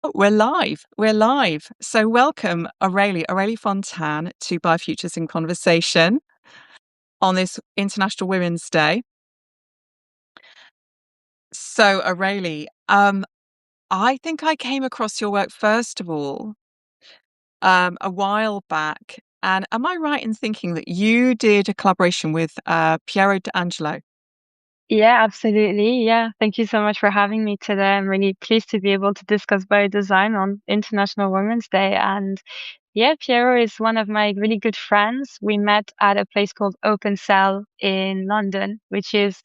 We're live. We're live. So welcome, Aurélie Fontan to BIOfutures in Conversation on this International Women's Day. So Aurélie, I think I came across your work first of all a while back. And am I right in thinking that you did a collaboration with Piero D'Angelo? Yeah, absolutely. Yeah. Thank you so much for having me today. I'm really pleased to be able to discuss biodesign on International Women's Day. And yeah, Piero is one of my really good friends. We met at a place called Open Cell in London, which is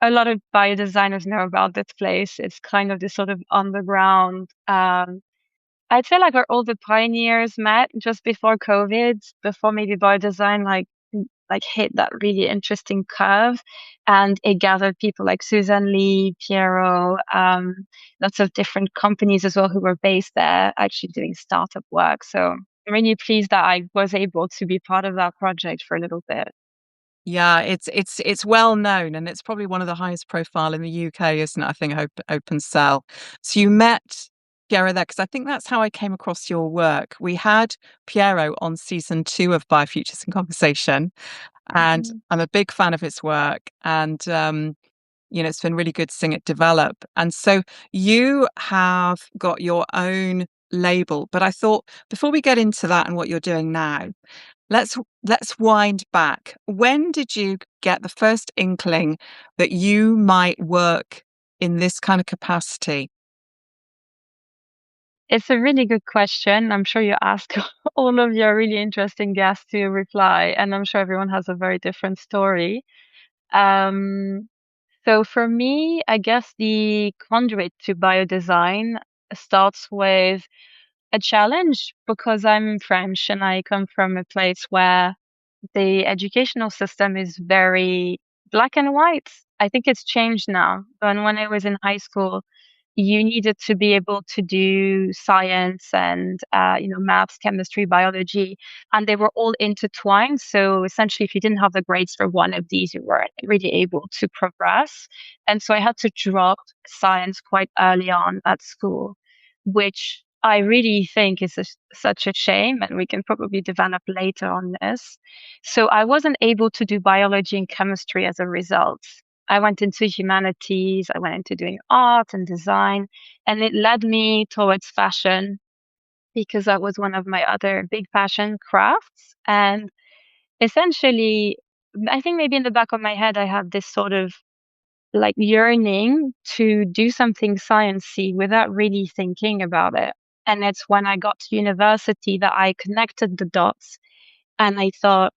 a lot of biodesigners know about this place. It's kind of this sort of underground, I'd say like where all the pioneers met just before COVID, before maybe biodesign like hit that really interesting curve, and it gathered people like Susan Lee, Piero, lots of different companies as well who were based there actually doing startup work. So I'm really pleased that I was able to be part of that project for a little bit. Yeah, it's well known, and it's probably one of the highest profile in the UK, isn't it? I think Open Cell. So you met Piero there because I think that's how I came across your work. We had Piero on season 2 of BioFutures in Conversation, and Mhm. I'm a big fan of his work. And it's been really good seeing it develop. And so you have got your own label, but I thought before we get into that and what you're doing now, let's wind back. When did you get the first inkling that you might work in this kind of capacity? It's a really good question. I'm sure you ask all of your really interesting guests to reply, and I'm sure everyone has a very different story. Um, So for me, I guess the conduit to biodesign starts with a challenge because I'm French and I come from a place where the educational system is very black and white. I think it's changed now. But when I was in high school, you needed to be able to do science and maths, chemistry, biology, and they were all intertwined. So essentially, if you didn't have the grades for one of these, you weren't really able to progress. And so I had to drop science quite early on at school, which I really think is such a shame, and we can probably develop later on this. So I wasn't able to do biology and chemistry as a result. I went into humanities, I went into doing art and design, and it led me towards fashion because that was one of my other big passion crafts. And essentially, I think maybe in the back of my head, I had this sort of like yearning to do something sciencey without really thinking about it. And it's when I got to university that I connected the dots and I thought,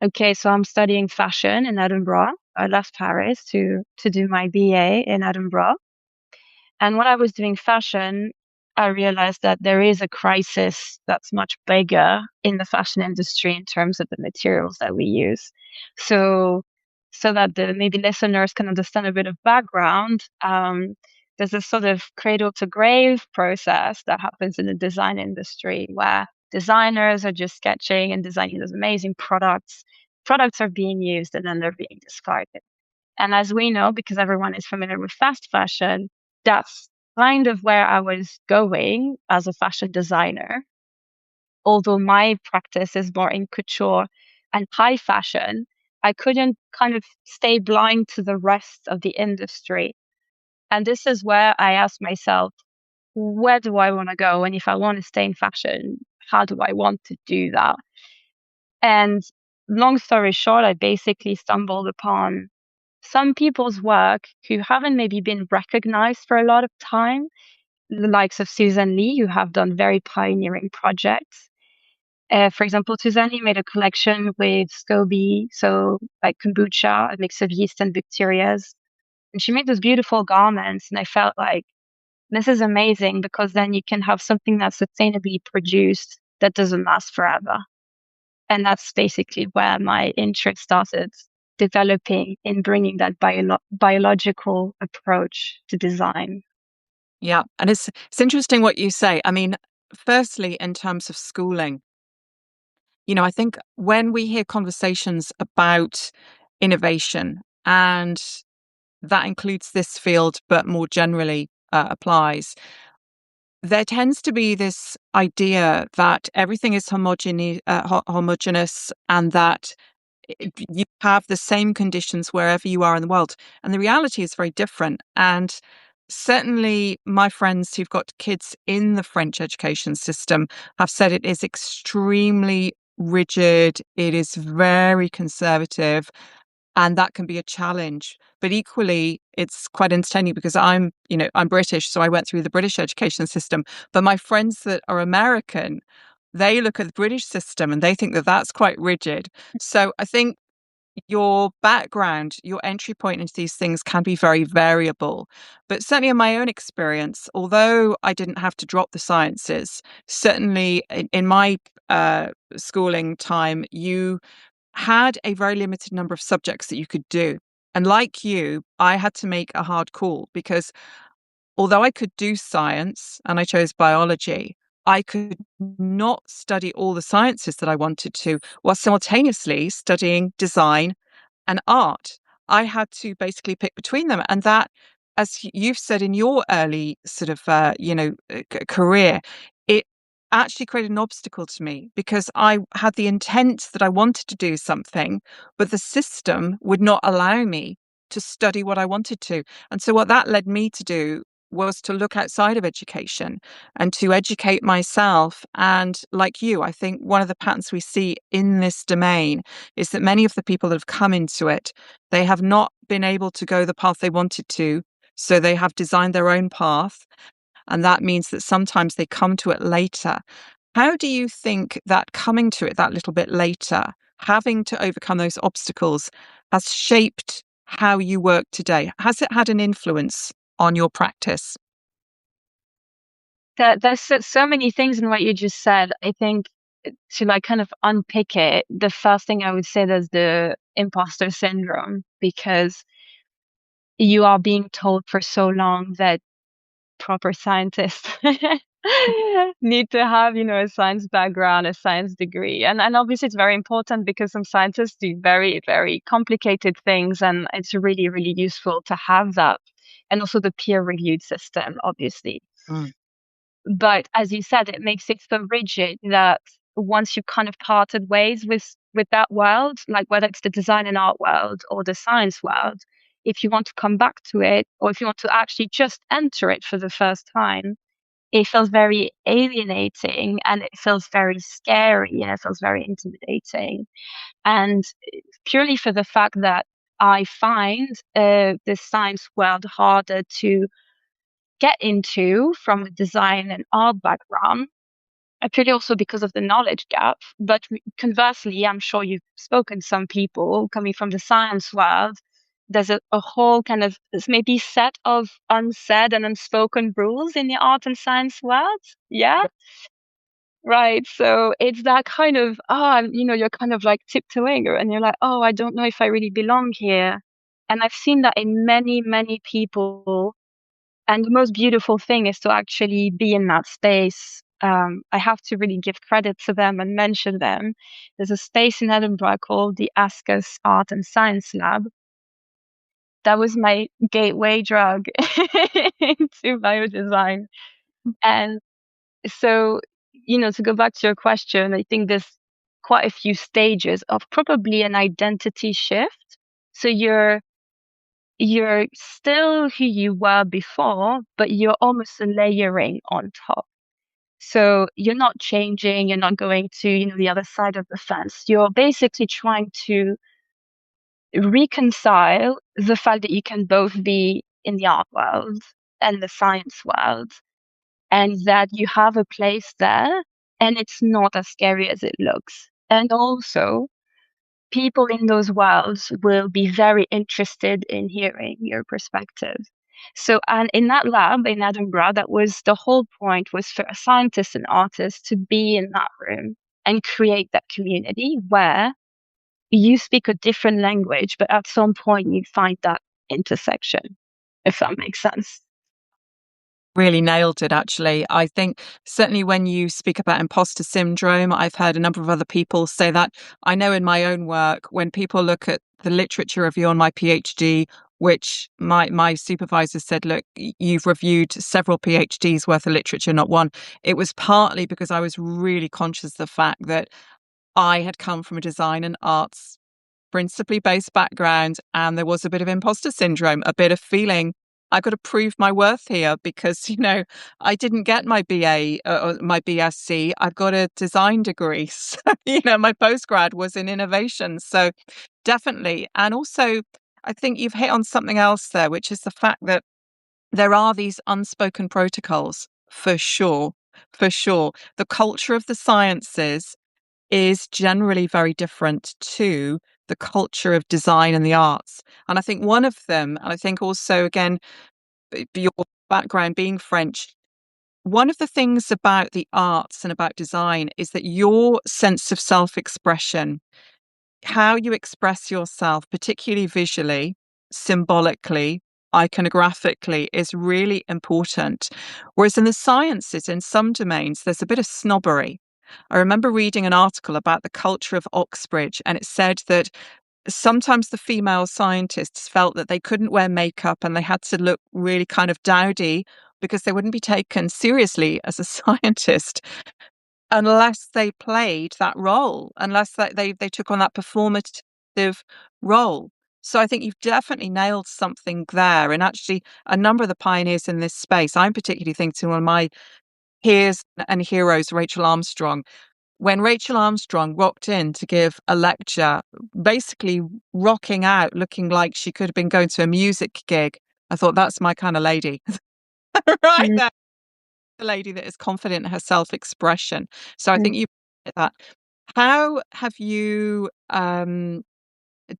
okay, so I'm studying fashion in Edinburgh. I left Paris to do my BA in Edinburgh. And when I was doing fashion, I realized that there is a crisis that's much bigger in the fashion industry in terms of the materials that we use. So, so that the maybe listeners can understand a bit of background, there's a sort of cradle to grave process that happens in the design industry where designers are just sketching and designing those amazing products. Products are being used and then they're being discarded. And as we know, because everyone is familiar with fast fashion, that's kind of where I was going as a fashion designer. Although my practice is more in couture and high fashion, I couldn't kind of stay blind to the rest of the industry. And this is where I asked myself, where do I want to go? And if I want to stay in fashion, how do I want to do that? And long story short, I basically stumbled upon some people's work who haven't maybe been recognized for a lot of time, the likes of Susan Lee, who have done very pioneering projects. For example, Susan Lee made a collection with SCOBY, so like kombucha, a mix of yeast and bacteria. And she made those beautiful garments. And I felt like this is amazing because then you can have something that's sustainably produced that doesn't last forever. And that's basically where my interest started developing in bringing that biological approach to design. Yeah, and it's interesting what you say. I mean, firstly, in terms of schooling, I think when we hear conversations about innovation, and that includes this field, but more generally applies, there tends to be this idea that everything is homogeneous, and that you have the same conditions wherever you are in the world. And the reality is very different. And certainly, my friends who've got kids in the French education system have said it is extremely rigid, it is very conservative, and that can be a challenge. But equally, it's quite entertaining because I'm British, so I went through the British education system. But my friends that are American, they look at the British system and they think that that's quite rigid. So I think your background, your entry point into these things can be very variable. But certainly in my own experience, although I didn't have to drop the sciences, certainly in my schooling time, you had a very limited number of subjects that you could do. And like you, I had to make a hard call because although I could do science and I chose biology, I could not study all the sciences that I wanted to while simultaneously studying design and art. I had to basically pick between them. And that, as you've said in your early sort of, career, it actually created an obstacle to me because I had the intent that I wanted to do something, but the system would not allow me to study what I wanted to. And so what that led me to do was to look outside of education and to educate myself. And like you, I think one of the patterns we see in this domain is that many of the people that have come into it, they have not been able to go the path they wanted to. So they have designed their own path. And that means that sometimes they come to it later. How do you think that coming to it that little bit later, having to overcome those obstacles, has shaped how you work today? Has it had an influence on your practice? There's so many things in what you just said. I think to like kind of unpick it, the first thing I would say is the imposter syndrome, because you are being told for so long that proper scientists need to have, a science background, a science degree. And obviously it's very important because some scientists do very, very complicated things, and it's really, really useful to have that. And also the peer reviewed system, obviously. Mm. But as you said, it makes it so rigid that once you've kind of parted ways with that world, like whether it's the design and art world or the science world, if you want to come back to it, or if you want to actually just enter it for the first time, it feels very alienating, and it feels very scary, and it feels very intimidating. And purely for the fact that I find the science world harder to get into from a design and art background, purely also because of the knowledge gap. But conversely, I'm sure you've spoken to some people coming from the science world. There's a whole kind of maybe set of unsaid and unspoken rules in the art and science world. Yeah. Right. So it's that kind of, you're kind of like tiptoeing and you're like, oh, I don't know if I really belong here. And I've seen that in many, many people. And the most beautiful thing is to actually be in that space. I have to really give credit to them and mention them. There's a space in Edinburgh called the Ascus Art and Science Lab. That was my gateway drug into biodesign. And so, to go back to your question, I think there's quite a few stages of probably an identity shift. So you're still who you were before, but you're almost layering on top. So you're not changing, you're not going to, the other side of the fence. You're basically trying to reconcile the fact that you can both be in the art world and the science world, and that you have a place there, and it's not as scary as it looks. And also, people in those worlds will be very interested in hearing your perspective. So, and in that lab in Edinburgh, that was the whole point, was for scientists and artists to be in that room and create that community where you speak a different language, but at some point you find that intersection, if that makes sense. Really nailed it, actually. I think certainly when you speak about imposter syndrome, I've heard a number of other people say that. I know in my own work, when people look at the literature review on my PhD which my supervisor said, look, you've reviewed several PhDs worth of literature, not one. It was partly because I was really conscious of the fact that I had come from a design and arts principally based background, and there was a bit of imposter syndrome, a bit of feeling I got to prove my worth here because, I didn't get my BA or my BSc. I've got a design degree. So, my postgrad was in innovation. So definitely. And also, I think you've hit on something else there, which is the fact that there are these unspoken protocols for sure. For sure. The culture of the sciences is generally very different to the culture of design and the arts. And I think one of them, and I think also, again, your background being French, one of the things about the arts and about design is that your sense of self expression, how you express yourself, particularly visually, symbolically, iconographically, is really important. Whereas in the sciences, in some domains, there's a bit of snobbery. I remember reading an article about the culture of Oxbridge, and it said that sometimes the female scientists felt that they couldn't wear makeup and they had to look really kind of dowdy because they wouldn't be taken seriously as a scientist unless they played that role, unless they took on that performative role. So I think you've definitely nailed something there. And actually, a number of the pioneers in this space, I'm particularly thinking one of my peers and heroes, Rachel Armstrong. When Rachel Armstrong rocked in to give a lecture, basically rocking out, looking like she could have been going to a music gig, I thought that's my kind of lady. Right Mm. there, the lady that is confident in her self-expression. So I think Mm. you hit that. How have you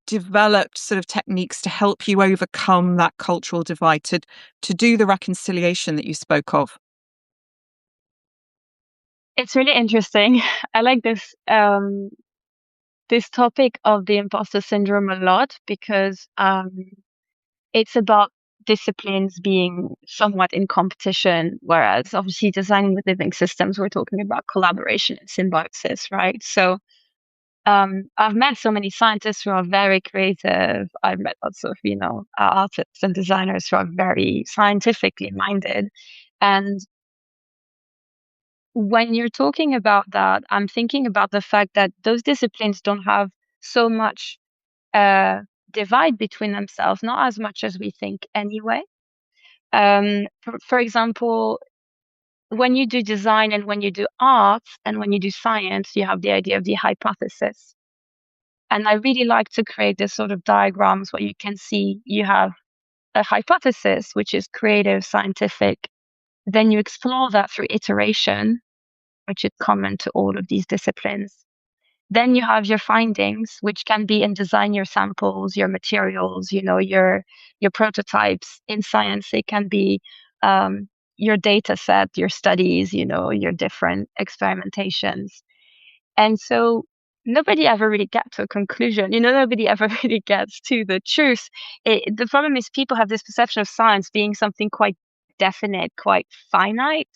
developed sort of techniques to help you overcome that cultural divide, to do the reconciliation that you spoke of? It's really interesting. I like this topic of the imposter syndrome a lot because it's about disciplines being somewhat in competition, whereas obviously designing with living systems, we're talking about collaboration and symbiosis, right? So I've met so many scientists who are very creative. I've met lots of, artists and designers who are very scientifically minded. And when you're talking about that, I'm thinking about the fact that those disciplines don't have so much uh, divide between themselves, not as much as we think anyway. For example, when you do design and when you do art and when you do science, you have the idea of the hypothesis. And I really like to create this sort of diagrams where you can see you have a hypothesis, which is creative, scientific. Then you explore that through iteration, which is common to all of these disciplines. Then you have your findings, which can be in design, your samples, your materials, your prototypes. In science, they can be your data set, your studies, your different experimentations. And so nobody ever really gets to a conclusion. Nobody ever really gets to the truth. The problem is people have this perception of science being something quite definite, quite finite,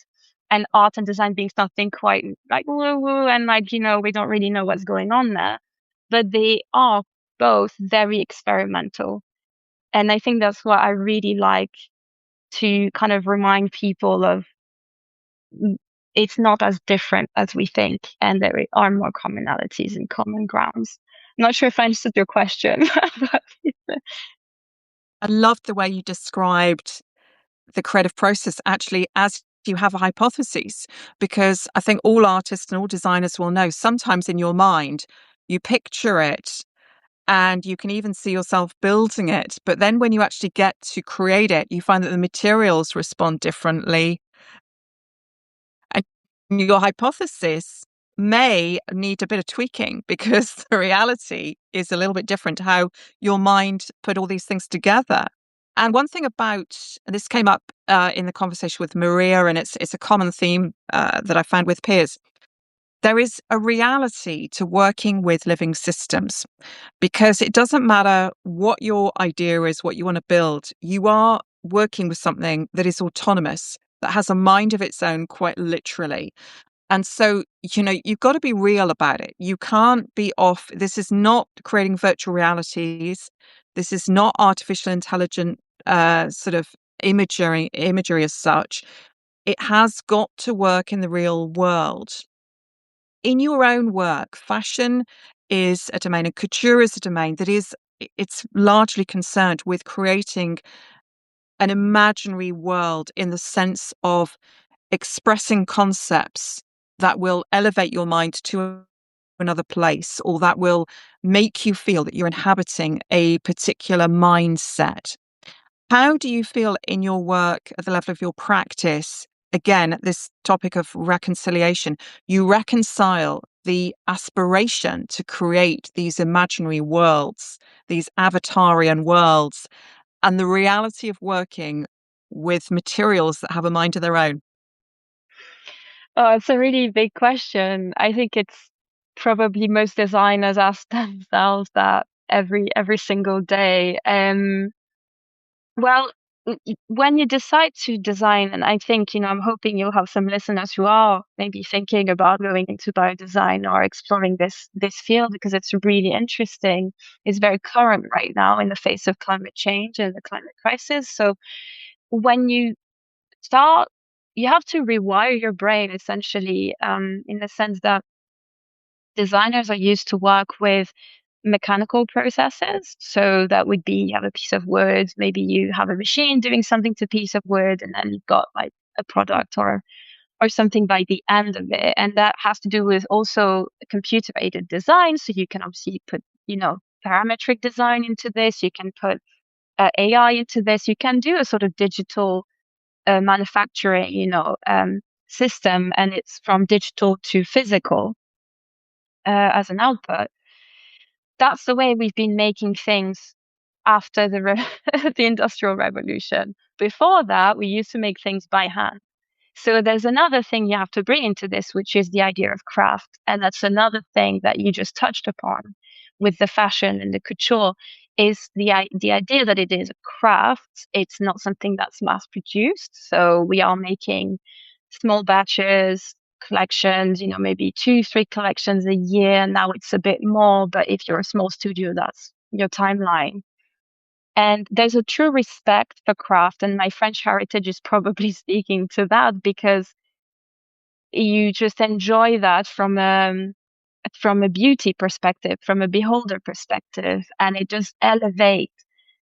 and art and design being something quite like woo woo and like, we don't really know what's going on there. But they are both very experimental. And I think that's what I really like to kind of remind people of. It's not as different as we think, and there are more commonalities and common grounds. I'm not sure if I understood your question. But I loved the way you described the creative process actually as you have a hypothesis, because I think all artists and all designers will know sometimes in your mind you picture it and you can even see yourself building it, but then when you actually get to create it, you find that the materials respond differently, and your hypothesis may need a bit of tweaking because the reality is a little bit different to how your mind put all these things together. And one thing about, and this came up in the conversation with Maria, and it's a common theme that I found with peers. There is a reality to working with living systems because it doesn't matter what your idea is, what you want to build. You are working with something that is autonomous, that has a mind of its own, quite literally. And so, you've got to be real about it. You can't be off. This is not creating virtual realities. This is not artificial intelligent sort of imagery as such. It has got to work in the real world. In your own work, fashion is a domain and couture is a domain that it's largely concerned with creating an imaginary world in the sense of expressing concepts that will elevate your mind to another place or that will make you feel that you're inhabiting a particular mindset. How do you feel in your work at the level of your practice? Again, this topic of reconciliation, you reconcile the aspiration to create these imaginary worlds, these avatarian worlds, and the reality of working with materials that have a mind of their own. Oh, it's a really big question. I think it's probably most designers ask themselves that every single day. Well, when you decide to design, and I think, I'm hoping you'll have some listeners who are maybe thinking about going into biodesign or exploring this field because it's really interesting. It's very current right now in the face of climate change and the climate crisis. So when you start, you have to rewire your brain essentially, in the sense that designers are used to work with mechanical processes. So that would be you have a piece of wood, maybe you have a machine doing something to a piece of wood, and then you've got like a product or something by the end of it. And that has to do with also computer aided design. So you can obviously put, parametric design into this. You can put AI into this. You can do a sort of digital manufacturing, system, and it's from digital to physical as an output. That's the way we've been making things after the Industrial Revolution. Before that, we used to make things by hand. So there's another thing you have to bring into this, which is the idea of craft. And that's another thing that you just touched upon with the fashion and the couture is the idea that it is a craft. It's not something that's mass produced. So we are making small batches, collections, maybe 2, 3 collections a year. Now it's a bit more, but if you're a small studio, that's your timeline. And there's a true respect for craft, and my French heritage is probably speaking to that because you just enjoy that from a beauty perspective, from a beholder perspective, and it just elevates,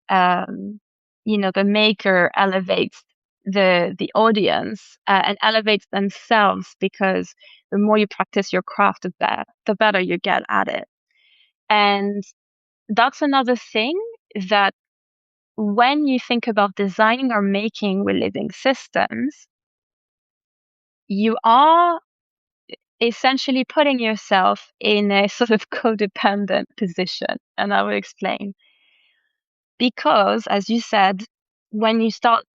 um, the maker elevates the audience and elevates themselves because the more you practice your craft, the better you get at it. And that's another thing that when you think about designing or making with living systems, you are essentially putting yourself in a sort of codependent position. And I will explain. Because, as you said, when you start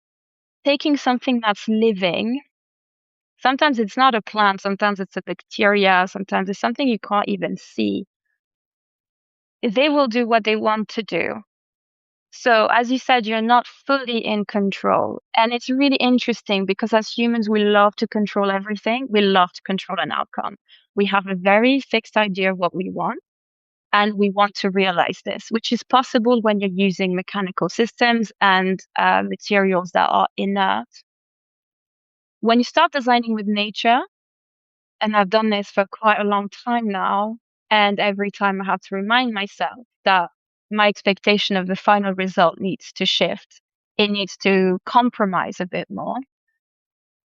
taking something that's living, sometimes it's not a plant, sometimes it's a bacteria, sometimes it's something you can't even see. They will do what they want to do. So, as you said, you're not fully in control. And it's really interesting because as humans, we love to control everything. We love to control an outcome. We have a very fixed idea of what we want, and we want to realize this, which is possible when you're using mechanical systems and materials that are inert. When you start designing with nature, and I've done this for quite a long time now, and every time I have to remind myself that my expectation of the final result needs to shift. It needs to compromise a bit more.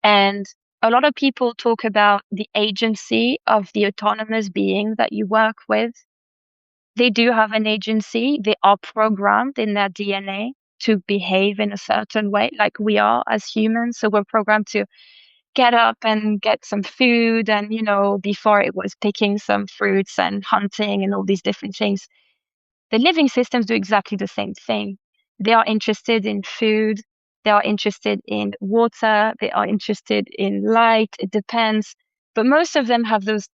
And a lot of people talk about the agency of the autonomous being that you work with. They do have an agency. They are programmed in their DNA to behave in a certain way, like we are as humans. So we're programmed to get up and get some food. And, before it was picking some fruits and hunting and all these different things. The living systems do exactly the same thing. They are interested in food. They are interested in water. They are interested in light. It depends. But most of them have those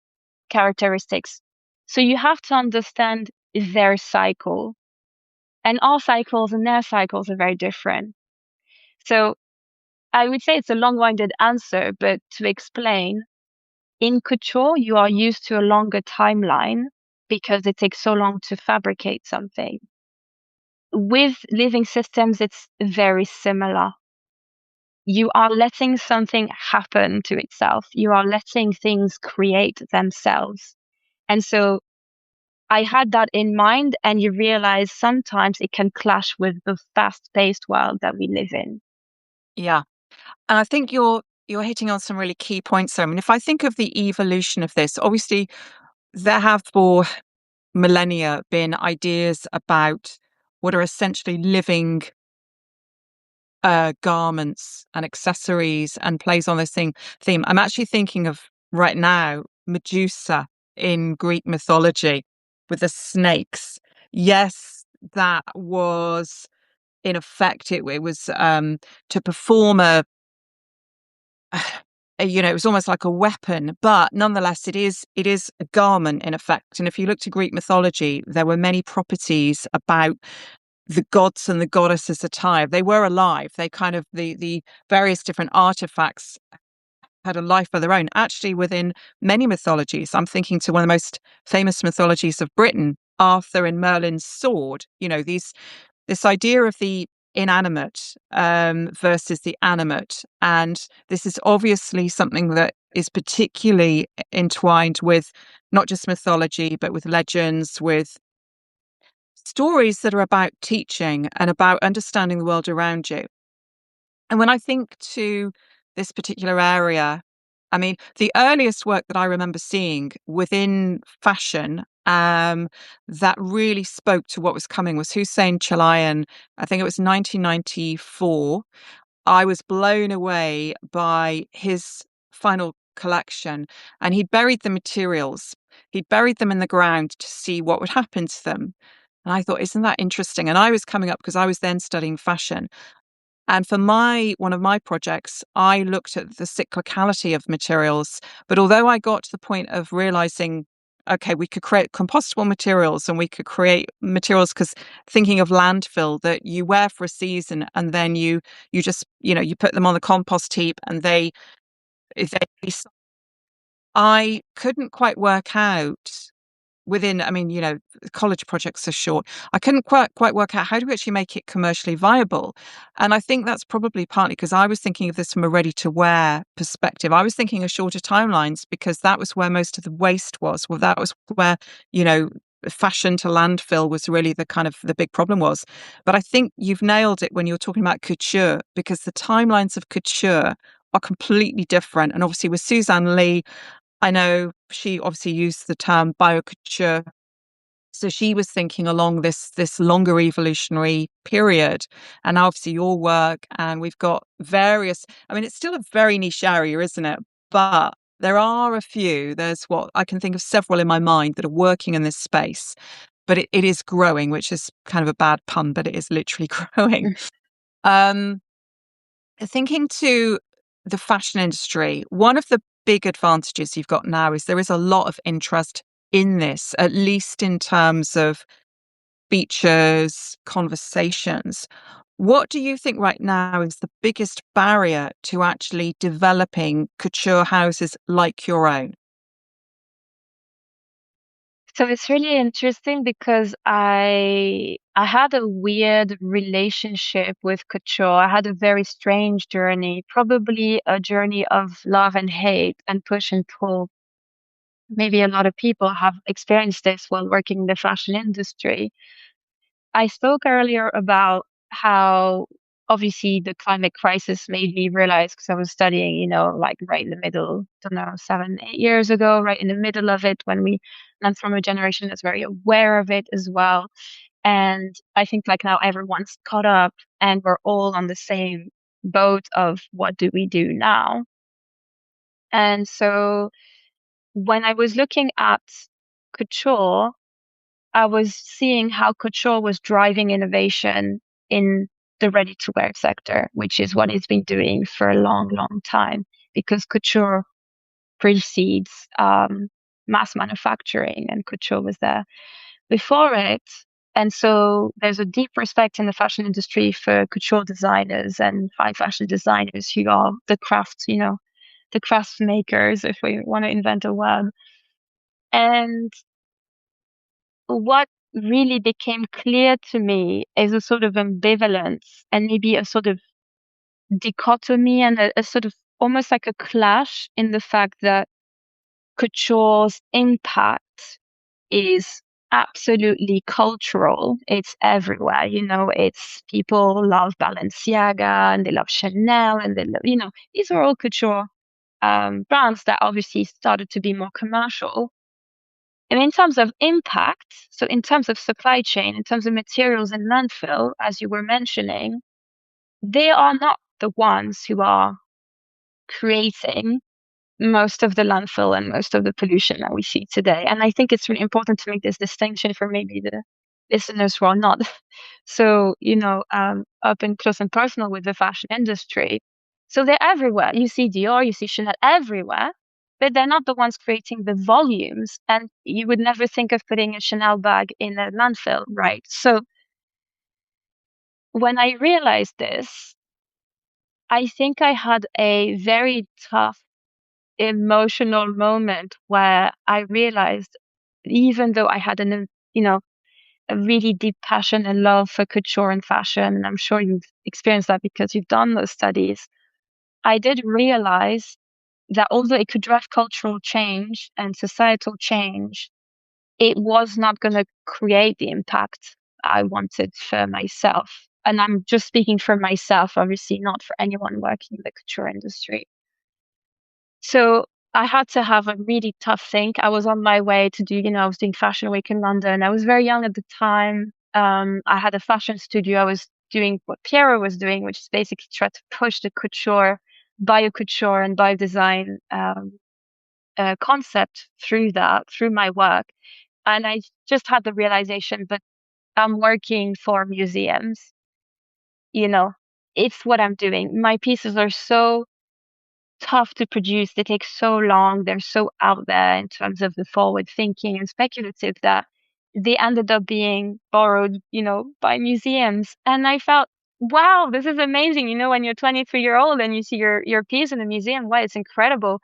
characteristics. So you have to understand their cycle. And our cycles and their cycles are very different. So I would say it's a long-winded answer, but to explain, in couture, you are used to a longer timeline because it takes so long to fabricate something. With living systems, it's very similar. You are letting something happen to itself. You are letting things create themselves. And so I had that in mind, and you realize sometimes it can clash with the fast-paced world that we live in. Yeah. And I think you're hitting on some really key points there. I mean, if I think of the evolution of this, obviously there have for millennia been ideas about what are essentially living garments and accessories and plays on this theme. I'm actually thinking of right now Medusa in Greek mythology with the snakes. Yes, that was in effect it was to perform it was almost like a weapon, but nonetheless it is a garment in effect. And if you look to Greek mythology, there were many properties about the gods and the goddesses attire. They were alive. They kind of the various different artifacts had a life of their own. Actually, within many mythologies, I'm thinking to one of the most famous mythologies of Britain, Arthur and Merlin's sword. This idea of the inanimate versus the animate, and this is obviously something that is particularly entwined with not just mythology, but with legends, with stories that are about teaching and about understanding the world around you. And when I think to this particular area, I mean, the earliest work that I remember seeing within fashion that really spoke to what was coming was Hussein Chalayan. I think it was 1994. I was blown away by his final collection, and he'd buried the materials. He'd buried them in the ground to see what would happen to them. And I thought, isn't that interesting? And I was coming up because I was then studying fashion. And for one of my projects, I looked at the cyclicality of materials. But although I got to the point of realizing, okay, we could create compostable materials and we could create materials, because thinking of landfill that you wear for a season and then you just you put them on the compost heap and they I couldn't quite work out within, I mean, college projects are short. I couldn't quite work out how do we actually make it commercially viable. And I think that's probably partly because I was thinking of this from a ready to wear perspective. I was thinking of shorter timelines because that was where most of the waste was. Well, that was where, you know, fashion to landfill was really the kind of the big problem was. But I think you've nailed it when you're talking about couture, because the timelines of couture are completely different. And obviously with Suzanne Lee, I know she obviously used the term biocouture. So she was thinking along this longer evolutionary period. And now obviously your work, and we've got various, I mean, it's still a very niche area, isn't it? But there are a few. There's what I can think of several in my mind that are working in this space. But it is growing, which is kind of a bad pun, but it is literally growing. Um, Thinking to the fashion industry, one of the big advantages you've got now is there is a lot of interest in this, at least in terms of features, conversations. What do you think right now is the biggest barrier to actually developing couture houses like your own? So it's really interesting because I had a weird relationship with couture. I had a very strange journey, probably a journey of love and hate and push and pull. Maybe a lot of people have experienced this while working in the fashion industry. I spoke earlier about how obviously the climate crisis made me realize, because I was studying, like right in the middle, don't know, 7, 8 years ago, right in the middle of it, when I'm from a generation that's very aware of it as well. And I think like now everyone's caught up and we're all on the same boat of what do we do now? And so when I was looking at couture, I was seeing how couture was driving innovation in the ready to wear sector, which is what it's been doing for a long, long time, because couture precedes mass manufacturing, and couture was there before it. And so there's a deep respect in the fashion industry for couture designers and high fashion designers who are the craft, the crafts makers, if we want to invent a word. And what really became clear to me is a sort of ambivalence and maybe a sort of dichotomy and a sort of almost like a clash in the fact that couture's impact is absolutely cultural. It's everywhere. It's people love Balenciaga and they love Chanel and they love, these are all couture brands that obviously started to be more commercial. And in terms of impact, so in terms of supply chain, in terms of materials and landfill, as you were mentioning, they are not the ones who are creating most of the landfill and most of the pollution that we see today. And I think it's really important to make this distinction for maybe the listeners who are not so, up and close and personal with the fashion industry. So they're everywhere. You see Dior, you see Chanel everywhere, but they're not the ones creating the volumes. And you would never think of putting a Chanel bag in a landfill, right? So when I realized this, I think I had a very tough emotional moment where I realized, even though I had a really deep passion and love for couture and fashion, and I'm sure you've experienced that because you've done those studies, I did realize that although it could drive cultural change and societal change, it was not going to create the impact I wanted for myself. And I'm just speaking for myself, obviously, not for anyone working in the couture industry. So I had to have a really tough think. I was on my way to I was doing Fashion Week in London. I was very young at the time. I had a fashion studio. I was doing what Piero was doing, which is basically try to push the couture, biocouture and biodesign concept through my work. And I just had the realization, but I'm working for museums. You know, it's what I'm doing. My pieces are so tough to produce. They take so long. They're so out there in terms of the forward thinking and speculative that they ended up being borrowed, by museums. And I felt, wow, this is amazing. When you're 23-year-old and you see your piece in a museum, wow, it's incredible.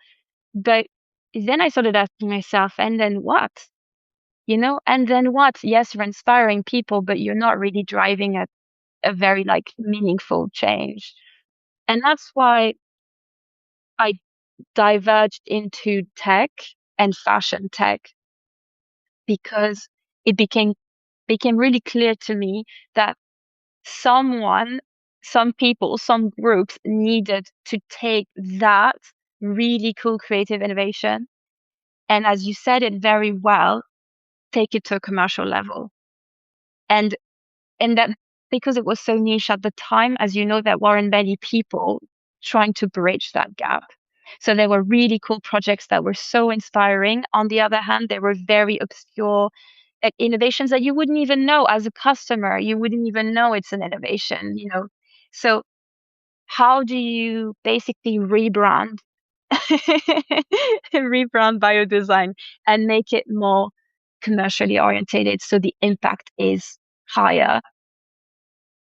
But then I started asking myself, and then what? And then what? Yes, you're inspiring people, but you're not really driving a very meaningful change. And that's why I diverged into tech and fashion tech, because it became really clear to me that some people, some groups needed to take that really cool creative innovation and, as you said it very well, take it to a commercial level. And that, because it was so niche at the time, as you know, there weren't many people trying to bridge that gap. So there were really cool projects that were so inspiring. On the other hand, there were very obscure innovations that you wouldn't even know as a customer. You wouldn't even know it's an innovation. So how do you basically rebrand biodesign and make it more commercially orientated so the impact is higher?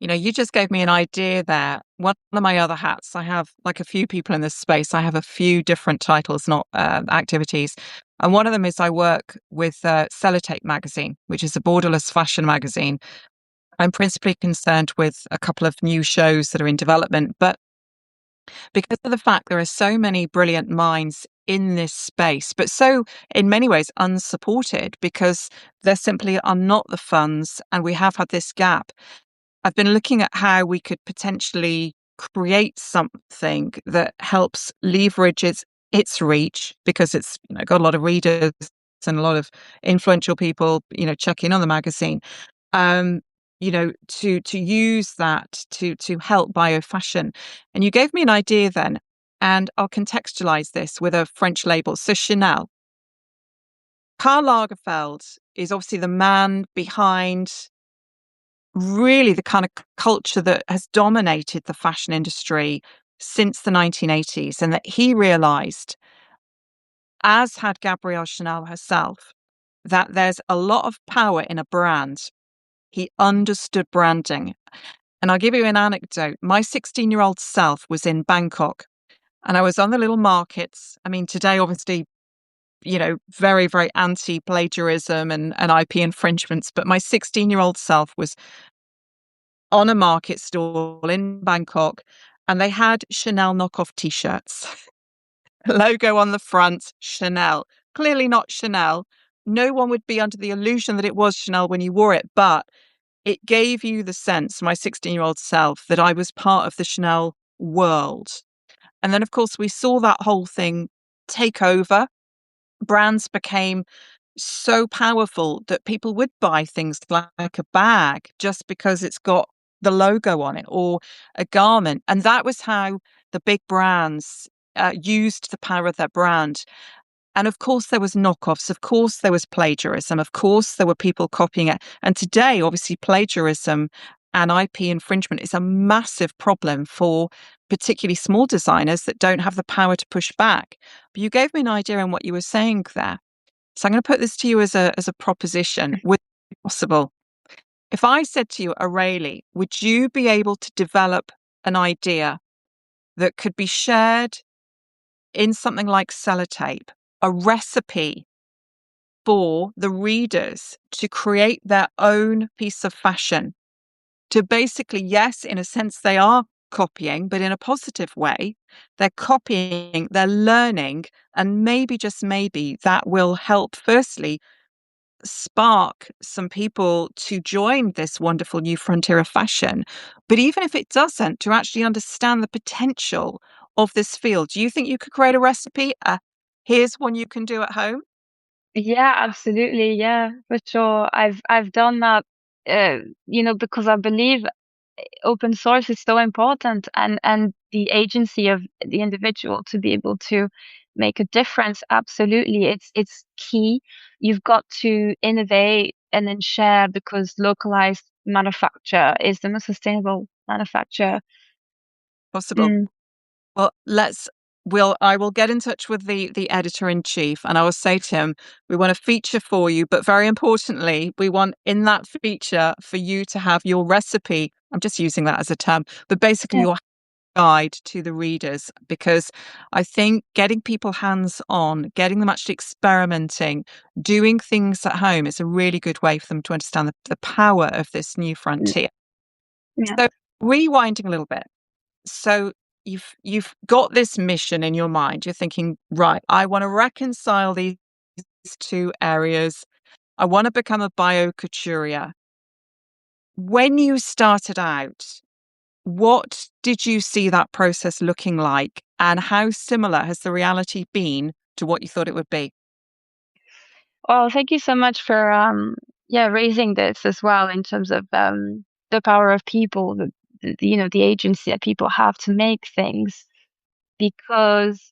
You just gave me an idea there. One of my other hats, I have like a few people in this space. I have a few different titles, not activities. And one of them is I work with Sellotape magazine, which is a borderless fashion magazine. I'm principally concerned with a couple of new shows that are in development. But because of the fact there are so many brilliant minds in this space, but so in many ways unsupported because there simply are not the funds, and we have had this gap. I've been looking at how we could potentially create something that helps leverage its reach, because it's got a lot of readers and a lot of influential people checking on the magazine. Um, to use that to help biofashion. And you gave me an idea then, and I'll contextualize this with a French label. So Chanel. Karl Lagerfeld is obviously the man behind really the kind of culture that has dominated the fashion industry since the 1980s, and that he realized, as had Gabrielle Chanel herself, that there's a lot of power in a brand. He understood branding. And I'll give you an anecdote. My 16-year-old self was in Bangkok and I was on the little markets. I mean, today, obviously, very, very anti-plagiarism and IP infringements. But my 16-year-old self was on a market stall in Bangkok, and they had Chanel knockoff t-shirts. Logo on the front, Chanel. Clearly not Chanel. No one would be under the illusion that it was Chanel when you wore it, but it gave you the sense, my 16-year-old self, that I was part of the Chanel world. And then, of course, we saw that whole thing take over. Brands became so powerful that people would buy things like a bag just because it's got the logo on it, or a garment. And that was how the big brands used the power of their brand. And of course, there was knockoffs. Of course, there was plagiarism. Of course, there were people copying it. And today, obviously, plagiarism and IP infringement is a massive problem for particularly small designers that don't have the power to push back. But you gave me an idea on what you were saying there. So I'm going to put this to you as a proposition. Would it be possible? If I said to you, Aurelie, would you be able to develop an idea that could be shared in something like sellotape, a recipe for the readers to create their own piece of fashion? To basically, yes, in a sense, they are copying, but in a positive way. They're copying, they're learning, and maybe, just maybe, that will help, firstly, spark some people to join this wonderful new frontier of fashion. But even if it doesn't, to actually understand the potential of this field. Do you think you could create a recipe? Here's one you can do at home. Yeah, absolutely. Yeah, for sure. I've done that, because I believe open source is so important, and the agency of the individual to be able to make a difference. Absolutely. It's key. You've got to innovate and then share, because localized manufacture is the most sustainable manufacture. Possible. Mm, Well, I will get in touch with the editor in chief, and I will say to him, we want a feature for you, but very importantly, we want in that feature for you to have your recipe. I'm just using that as a term, but basically yeah. your guide to the readers, because I think getting people hands on, getting them actually experimenting, doing things at home is a really good way for them to understand the power of this new Mm, frontier. yeah. So, rewinding a little bit. So you've got this mission in your mind. You're thinking, right, I want to reconcile these two areas. I want to become a bio-couturier. When you started out, what did you see that process looking like, and how similar has the reality been to what you thought it would be? Well, thank you so much for raising this as well, in terms of the power of people, the agency that people have to make things. Because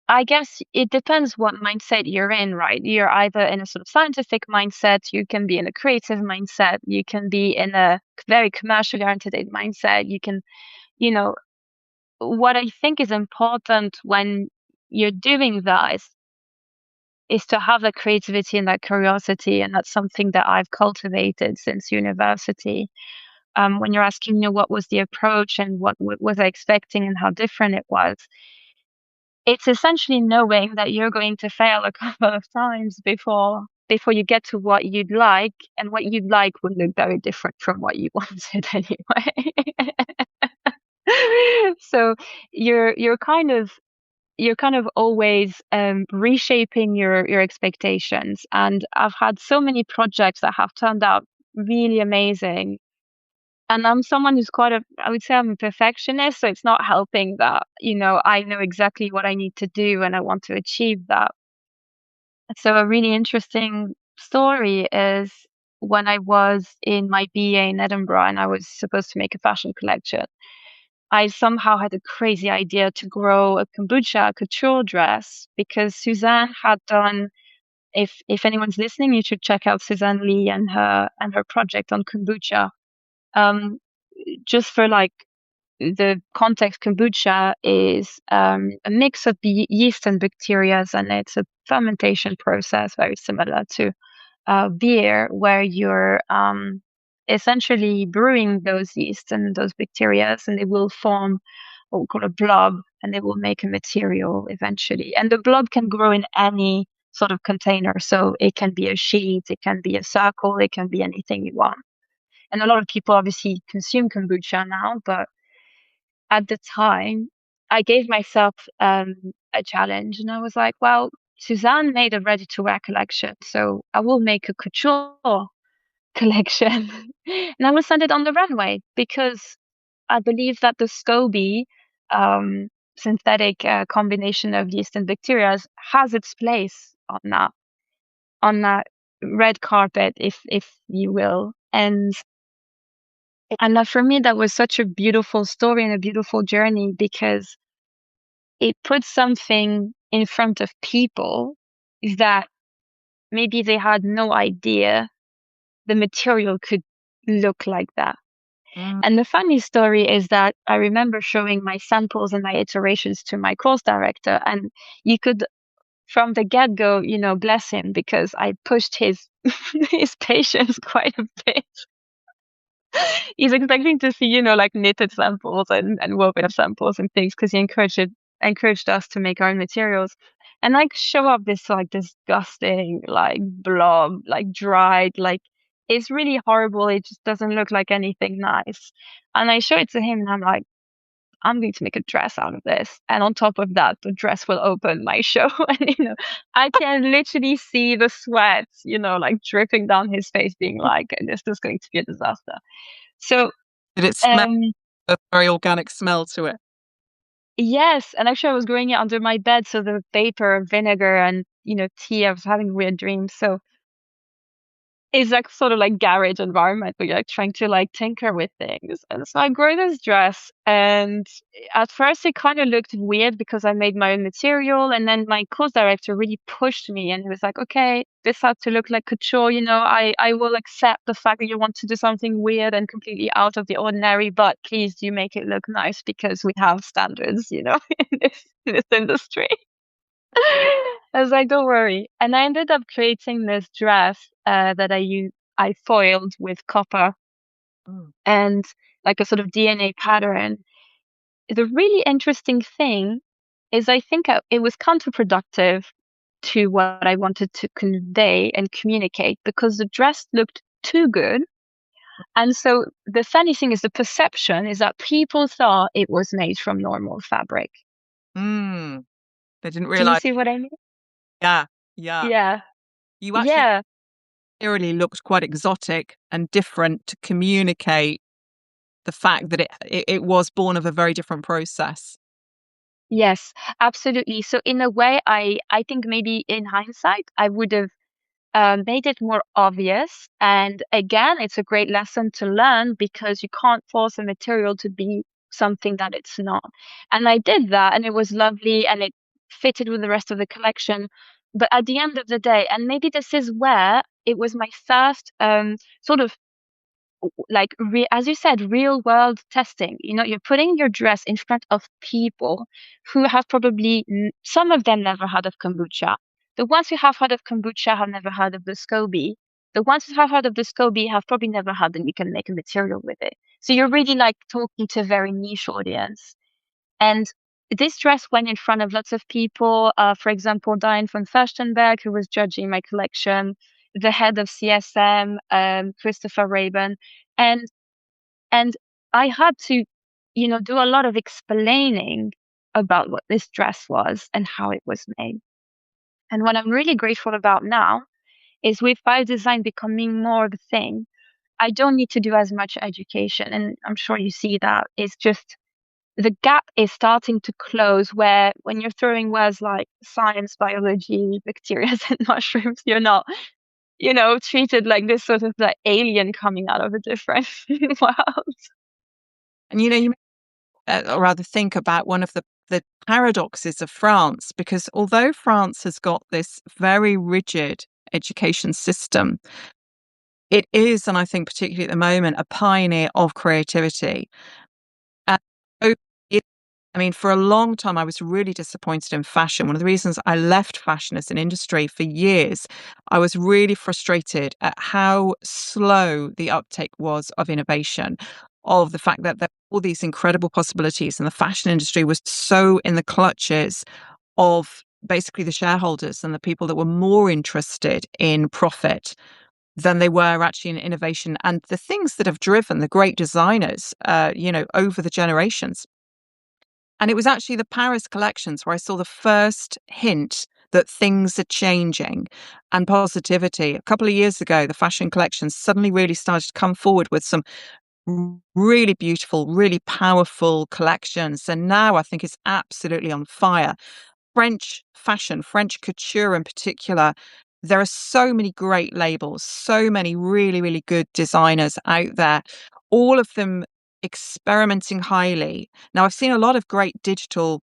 I guess it depends what mindset you're in, right? You're either in a sort of scientific mindset, you can be in a creative mindset, you can be in a very commercially oriented mindset. You can, you know, what I think is important when you're doing that is to have that creativity and that curiosity. And that's something that I've cultivated since university. When you're asking, what was the approach and what was I expecting and how different it was, it's essentially knowing that you're going to fail a couple of times before you get to what you'd like, and what you'd like would look very different from what you wanted anyway. So you're kind of always reshaping your expectations. And I've had so many projects that have turned out really amazing. And I'm someone who's I would say I'm a perfectionist, so it's not helping that, I know exactly what I need to do and I want to achieve that. So a really interesting story is when I was in my BA in Edinburgh and I was supposed to make a fashion collection. I somehow had a crazy idea to grow a kombucha couture dress, because Suzanne had done. If anyone's listening, you should check out Suzanne Lee and her project on kombucha. Um, just for like the context, kombucha is a mix of yeast and bacteria, and it's a fermentation process very similar to beer, where you're essentially brewing those yeast and those bacteria, and they will form what we call a blob, and they will make a material eventually. And the blob can grow in any sort of container. So it can be a sheet, it can be a circle, it can be anything you want. And a lot of people obviously consume kombucha now, but at the time, I gave myself a challenge, and I was like, well, Suzanne made a ready-to-wear collection, so I will make a couture collection, and I will send it on the runway because I believe that the SCOBY, synthetic combination of yeast and bacteria, has its place on that red carpet, if you will. And that for me, that was such a beautiful story and a beautiful journey because it puts something in front of people that maybe they had no idea the material could look like that. Mm. And the funny story is that I remember showing my samples and my iterations to my course director, and you could, from the get-go, bless him because I pushed his his patience quite a bit. He's expecting to see, like knitted samples and woven samples and things because he encouraged us to make our own materials. And like show up this like disgusting like blob, like dried, like it's really horrible. It just doesn't look like anything nice. And I show it to him and I'm like, I'm going to make a dress out of this. And on top of that, the dress will open my show. And I can literally see the sweat, like dripping down his face, being like, this is going to be a disaster. So, Did it smell um, a very organic smell to it? yes, and actually I was growing it under my bed, so the vapor, vinegar, and tea. I was having weird dreams. So it's like sort of like garage environment where you're like trying to like tinker with things. And so I grow this dress, and at first it kind of looked weird because I made my own material, and then my course director really pushed me, and he was like, "Okay, this has to look like couture. I will accept the fact that you want to do something weird and completely out of the ordinary, but please do make it look nice because we have standards, in this industry." I was like, don't worry. And I ended up creating this dress that I foiled with copper Mm. and like a sort of DNA pattern. The really interesting thing is I think it was counterproductive to what I wanted to convey and communicate because the dress looked too good. And so the funny thing is the perception is that people thought it was made from normal fabric. Mm. They didn't Do you realize. see what I mean? Yeah, yeah. Yeah. You actually Yeah. clearly looked quite exotic and different to communicate the fact that it was born of a very different process. Yes, absolutely. So in a way, I think maybe in hindsight, I would have made it more obvious. And again, it's a great lesson to learn because you can't force a material to be something that it's not. And I did that, and it was lovely, and it fitted with the rest of the collection. But at the end of the day, and maybe this is where it was my first sort of like as you said, real world testing. You're putting your dress in front of people who have probably some of them never heard of kombucha. The ones who have heard of kombucha have never heard of the SCOBY. The ones who have heard of the SCOBY have probably never heard that you can make a material with it. So you're really like talking to a very niche audience. And this dress went in front of lots of people. For example, Diane von Furstenberg, who was judging my collection, the head of CSM, Christopher Rabin, and and I had to, do a lot of explaining about what this dress was and how it was made. And what I'm really grateful about now is with biodesign becoming more of a thing, I don't need to do as much education. And I'm sure you see that. It's just the gap is starting to close where when you're throwing words like science, biology, bacteria, and mushrooms, you're not, treated like this sort of like alien coming out of a different world. And you or rather think about one of the paradoxes of France, because although France has got this very rigid education system, it is, and I think particularly at the moment, a pioneer of creativity. And so I mean, for a long time, I was really disappointed in fashion. One of the reasons I left fashion as an industry for years, I was really frustrated at how slow the uptake was of innovation. of the fact that there were all these incredible possibilities, and the fashion industry was so in the clutches of basically the shareholders and the people that were more interested in profit than they were actually in innovation and the things that have driven the great designers, over the generations. And it was actually the Paris collections where I saw the first hint that things are changing and positivity. A couple of years ago, the fashion collections suddenly really started to come forward with some really beautiful, really powerful collections. And now I think it's absolutely on fire. French fashion, French couture in particular, there are so many great labels, so many really, really good designers out there, all of them experimenting highly. Now, I've seen a lot of great digital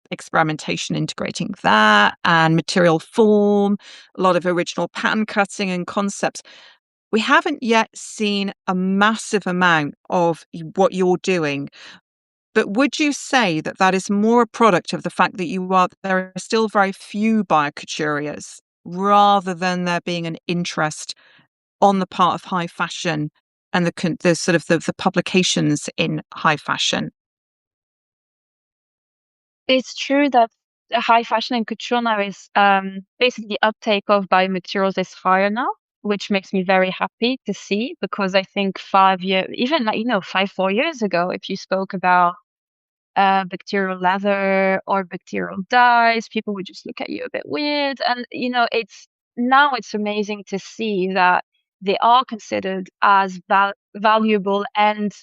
experimentation integrating that and material form, a lot of original pattern cutting and concepts. We haven't yet seen a massive amount of what you're doing, but would you say that that is more a product of the fact that there are still very few biocouturiers rather than there being an interest on the part of high fashion and the sort of the publications in high fashion? It's true that the high fashion and couture now is basically the uptake of biomaterials is higher now, which makes me very happy to see because I think 5 years, even like, 4 years ago, if you spoke about bacterial leather or bacterial dyes, people would just look at you a bit weird. And it's amazing to see that they are considered as valuable and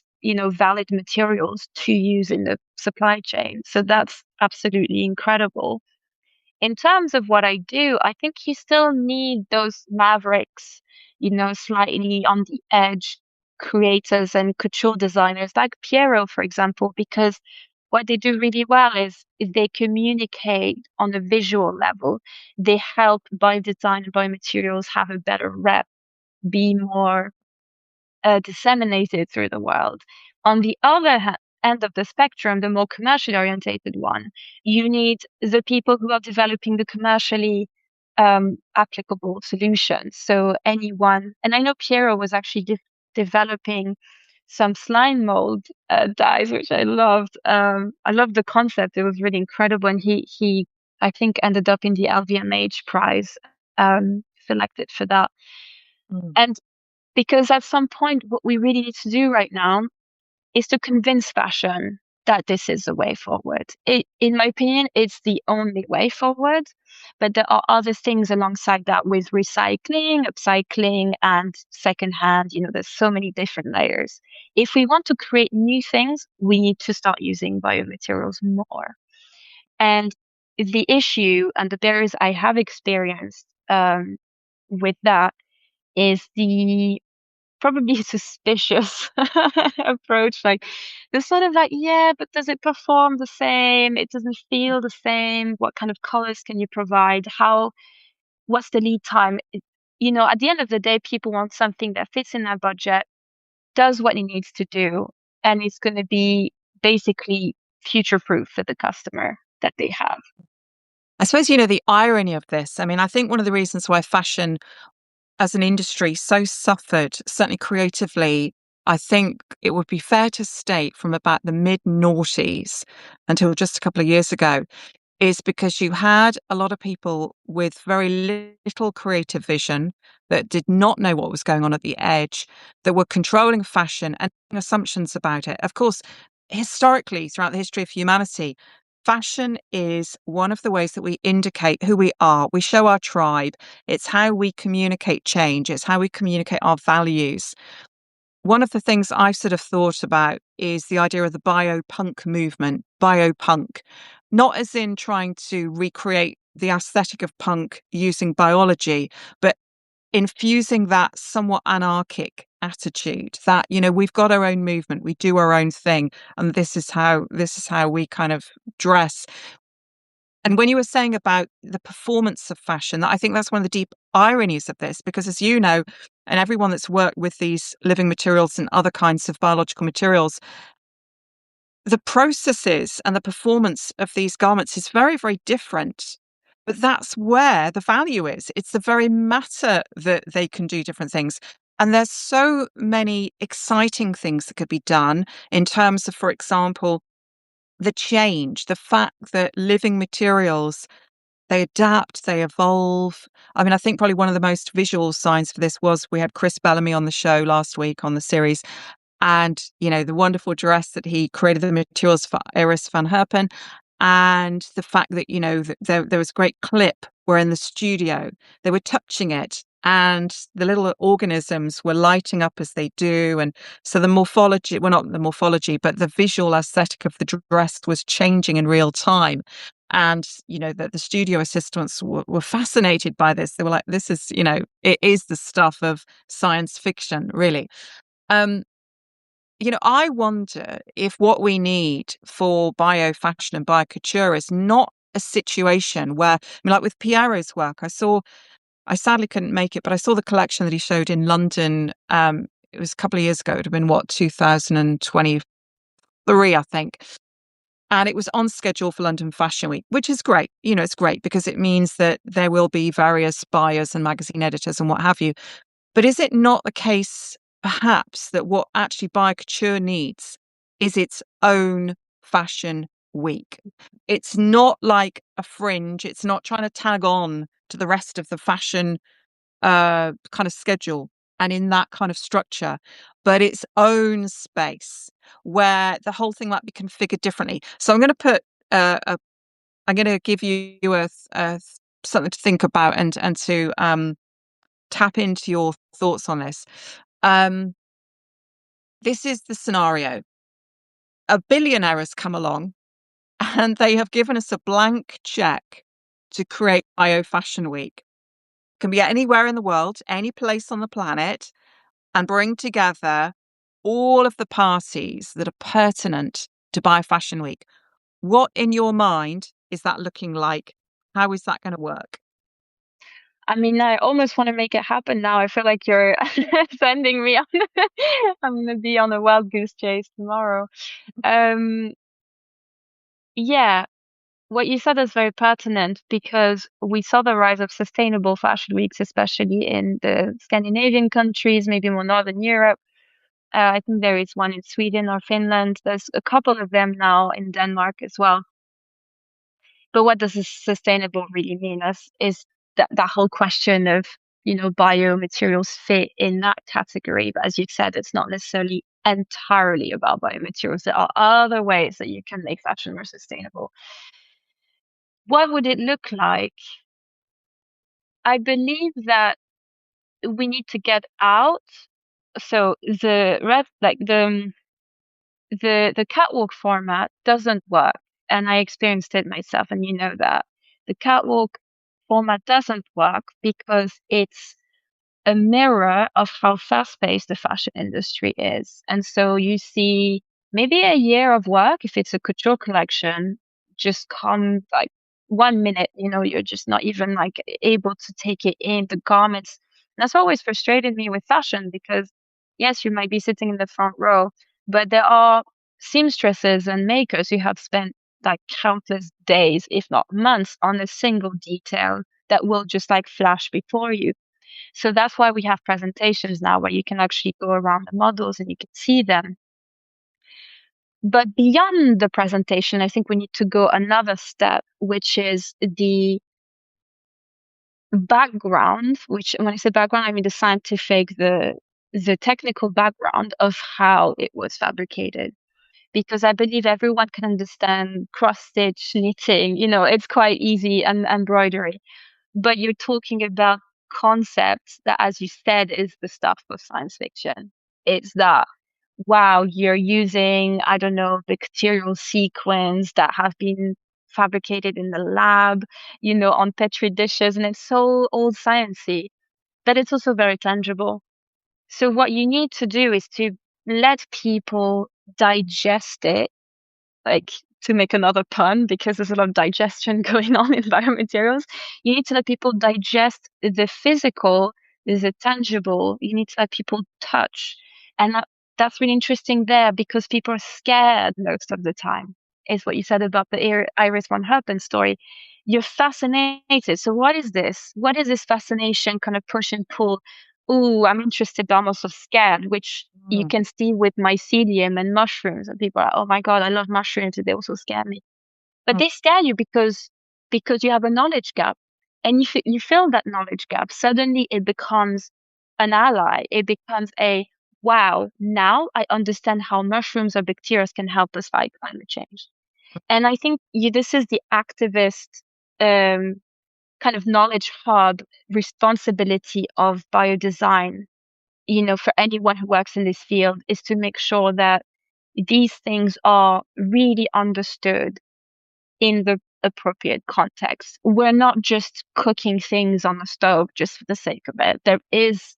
valid materials to use in the supply chain. So that's absolutely incredible. In terms of what I do, I think you still need those mavericks, slightly on the edge creators and couture designers like Piero, for example, because what they do really well is they communicate on a visual level. They help by design and by materials have a better rep, be more disseminated through the world. On the other end of the spectrum, the more commercially orientated one, you need the people who are developing the commercially applicable solutions. So anyone, and I know Piero was actually developing some slime mold dyes, which I loved. I loved the concept; it was really incredible, and he I think ended up in the LVMH prize, selected for that. Mm. And because at some point, what we really need to do right now is to convince fashion that this is the way forward. In my opinion, it's the only way forward. But there are other things alongside that with recycling, upcycling, and secondhand. There's so many different layers. If we want to create new things, we need to start using biomaterials more. And the issue and the barriers I have experienced with that is the probably suspicious approach. Like the sort of like, yeah, but does it perform the same? It doesn't feel the same. What kind of colors can you provide? What's the lead time? At the end of the day, people want something that fits in their budget, does what it needs to do, and it's going to be basically future proof for the customer that they have. I suppose, the irony of this, I mean, I think one of the reasons why fashion as an industry so suffered, certainly creatively, I think it would be fair to state from about the mid noughties until just a couple of years ago, is because you had a lot of people with very little creative vision that did not know what was going on at the edge, that were controlling fashion and making assumptions about it. Of course, historically, throughout the history of humanity, fashion is one of the ways that we indicate who we are. We show our tribe. It's how we communicate change. It's how we communicate our values. One of the things I've sort of thought about is the idea of the biopunk movement, biopunk, not as in trying to recreate the aesthetic of punk using biology, but infusing that somewhat anarchic attitude that, we've got our own movement, we do our own thing, and this is how we kind of dress. And when you were saying about the performance of fashion, I think that's one of the deep ironies of this, because as you know, and everyone that's worked with these living materials and other kinds of biological materials, the processes and the performance of these garments is very, very different. But that's where the value is. It's the very matter that they can do different things. And there's so many exciting things that could be done in terms of, for example, the change, the fact that living materials, they adapt, they evolve. I mean, I think probably one of the most visual signs for this was we had Chris Bellamy on the show last week on the series, and the wonderful dress that he created the materials for Iris van Herpen, and the fact that that there was a great clip where in the studio they were touching it and the little organisms were lighting up as they do, and so the morphology, well, not the morphology, but the visual aesthetic of the dress was changing in real time. And the studio assistants were fascinated by this. They were like, this is, it is the stuff of science fiction, really. um I wonder if what we need for biofashion and biocouture is not a situation where, I mean, like with Piero's work, I sadly couldn't make it, but I saw the collection that he showed in London. It was a couple of years ago. It would have been, what, 2023, I think. And it was on schedule for London Fashion Week, which is great. It's great because it means that there will be various buyers and magazine editors and what have you. But is it not the case, perhaps, that what actually Biocouture needs is its own fashion week? It's not like a fringe. It's not trying to tag on to the rest of the fashion kind of schedule and in that kind of structure, but its own space where the whole thing might be configured differently. So I'm going to put I'm going to give you something to think about and to tap into your thoughts on this. Um, this is the scenario. A billionaire has come along and they have given us a blank check to create BioFashion Week. Can be anywhere in the world, any place on the planet, and bring together all of the parties that are pertinent to BioFashion Week. What in your mind is that looking like? How is that going to work? I mean, I almost want to make it happen now. I feel like you're sending me on. I'm gonna be on a wild goose chase tomorrow. Um, yeah, what you said is very pertinent because we saw the rise of sustainable fashion weeks, especially in the Scandinavian countries, maybe more Northern Europe. I think there is one in Sweden or Finland. There's a couple of them now in Denmark as well. But what does sustainable really mean? Is that whole question of, biomaterials fit in that category. But as you said, it's not necessarily entirely about biomaterials. There are other ways that you can make fashion more sustainable. What would it look like? I believe that we need to get out. So the catwalk format doesn't work, and I experienced it myself, and you know that the catwalk format doesn't work because it's a mirror of how fast-paced the fashion industry is. And so you see maybe a year of work, if it's a couture collection, just come like 1 minute, you're just not even like able to take it in the garments. And that's always frustrated me with fashion because yes, you might be sitting in the front row, but there are seamstresses and makers who have spent like countless days, if not months, on a single detail that will just like flash before you. So that's why we have presentations now where you can actually go around the models and you can see them. But beyond the presentation, I think we need to go another step, which is the background, which when I say background, I mean the scientific, the technical background of how it was fabricated. Because I believe everyone can understand cross stitch knitting, it's quite easy, and embroidery. But you're talking about concepts that, as you said, is the stuff of science fiction. It's that, wow, you're using, I don't know, bacterial sequence that have been fabricated in the lab, on petri dishes, and it's so old sciencey, but it's also very tangible. So what you need to do is to let people digest it, like, to make another pun, because there's a lot of digestion going on in biomaterials. You need to let people digest the physical, the tangible. You need to let people touch. And that's really interesting there because people are scared most of the time, is what you said about the Iris van Herpen story. You're fascinated. So what is this? What is this fascination kind of push and pull? ooh, I'm interested almost of scared, which you Mm. can see with mycelium and mushrooms. And people are, oh my God, I love mushrooms. They also scare me. But Mm. they scare you because you have a knowledge gap. And you fill that knowledge gap. Suddenly it becomes an ally. It becomes a wow, now I understand how mushrooms or bacteria can help us fight climate change. And I think this is the activist um, kind of knowledge hub responsibility of biodesign, for anyone who works in this field, is to make sure that these things are really understood in the appropriate context. We're not just cooking things on the stove just for the sake of it. There is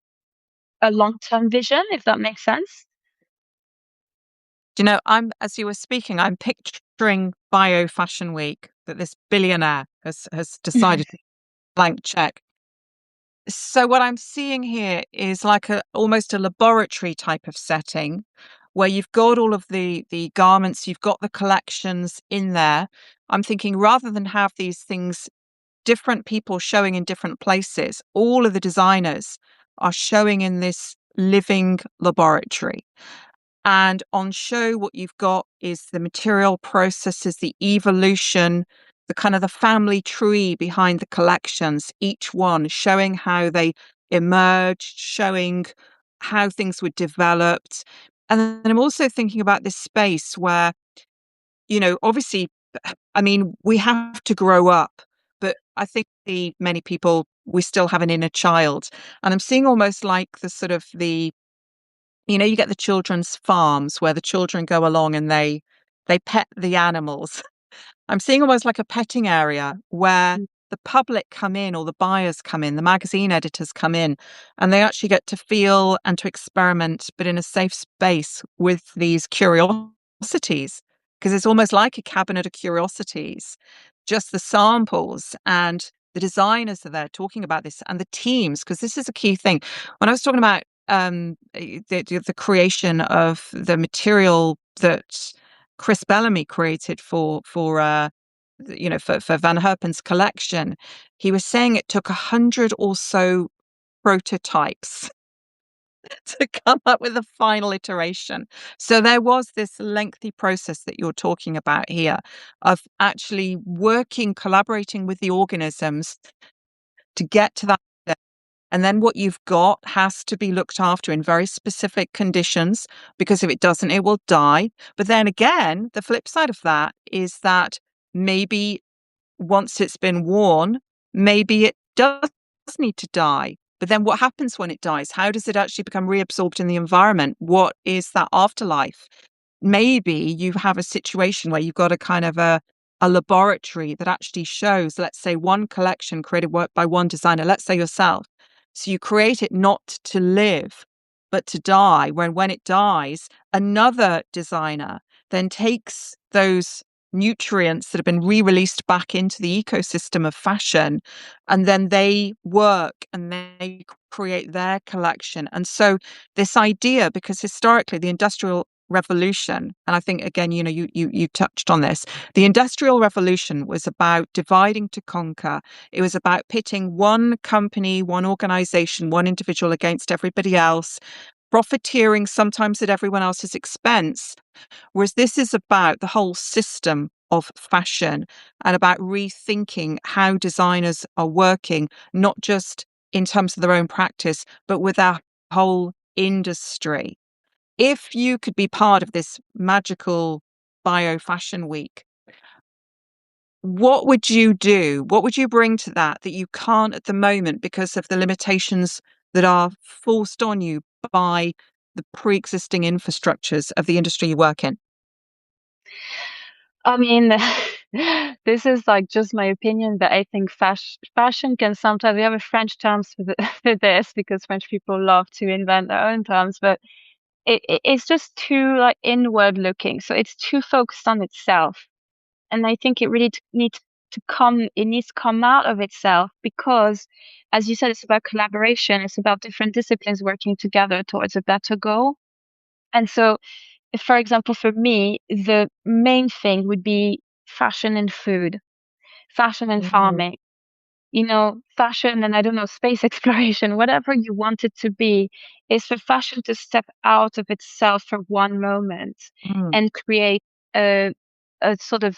a long-term vision, if that makes sense. Do you know, as you were speaking, I'm picturing Bio Fashion Week that this billionaire has decided to blank check. So what I'm seeing here is like almost a laboratory type of setting where you've got all of the garments, you've got the collections in there. I'm thinking rather than have these things, different people showing in different places, all of the designers are showing in this living laboratory. And on show, what you've got is the material processes, the evolution, the kind of the family tree behind the collections, each one showing how they emerged, showing how things were developed. And then I'm also thinking about this space where, obviously, I mean, we have to grow up, but I think many people, we still have an inner child. And I'm seeing almost like the sort of you get the children's farms where the children go along and they pet the animals. I'm seeing almost like a petting area where the public come in or the buyers come in, the magazine editors come in, and they actually get to feel and to experiment, but in a safe space with these curiosities. Because it's almost like a cabinet of curiosities, just the samples and the designers are there talking about this and the teams, because this is a key thing. When I was talking about the creation of the material that Chris Bellamy created for Van Herpen's collection, he was saying it took 100 or so prototypes to come up with a final iteration. So there was this lengthy process that you're talking about here of actually working, collaborating with the organisms to get to that. And then what you've got has to be looked after in very specific conditions, because if it doesn't, it will die. But then again, the flip side of that is that maybe once it's been worn, maybe it does need to die. But then what happens when it dies? How does it actually become reabsorbed in the environment? What is that afterlife? Maybe you have a situation where you've got a kind of a laboratory that actually shows, let's say, one collection created work by one designer, let's say yourself. So you create it not to live, but to die. When it dies, another designer then takes those nutrients that have been re-released back into the ecosystem of fashion, and then they work and they create their collection. And so this idea, because historically the industrial revolution, and I think again, you touched on this, the industrial revolution was about dividing to conquer. It was about pitting one company, one organization, one individual against everybody else, profiteering sometimes at everyone else's expense. Whereas this is about the whole system of fashion and about rethinking how designers are working, not just in terms of their own practice, but with our whole industry. If you could be part of this magical bio fashion week, what would you do? What would you bring to that you can't at the moment because of the limitations that are forced on you by the pre-existing infrastructures of the industry you work in? I mean, this is like just my opinion, but I think fashion can sometimes, we have a French terms for, for this because French people love to invent their own terms, but it's just too like inward looking. So it's too focused on itself. And I think it really it needs to come out of itself because, as you said, it's about collaboration. It's about different disciplines working together towards a better goal. And so, for example, for me, the main thing would be fashion and food, fashion and Mhm. farming. fashion and I don't know, space exploration, whatever you want it to be, is for fashion to step out of itself for one moment Mm, and create a, a sort of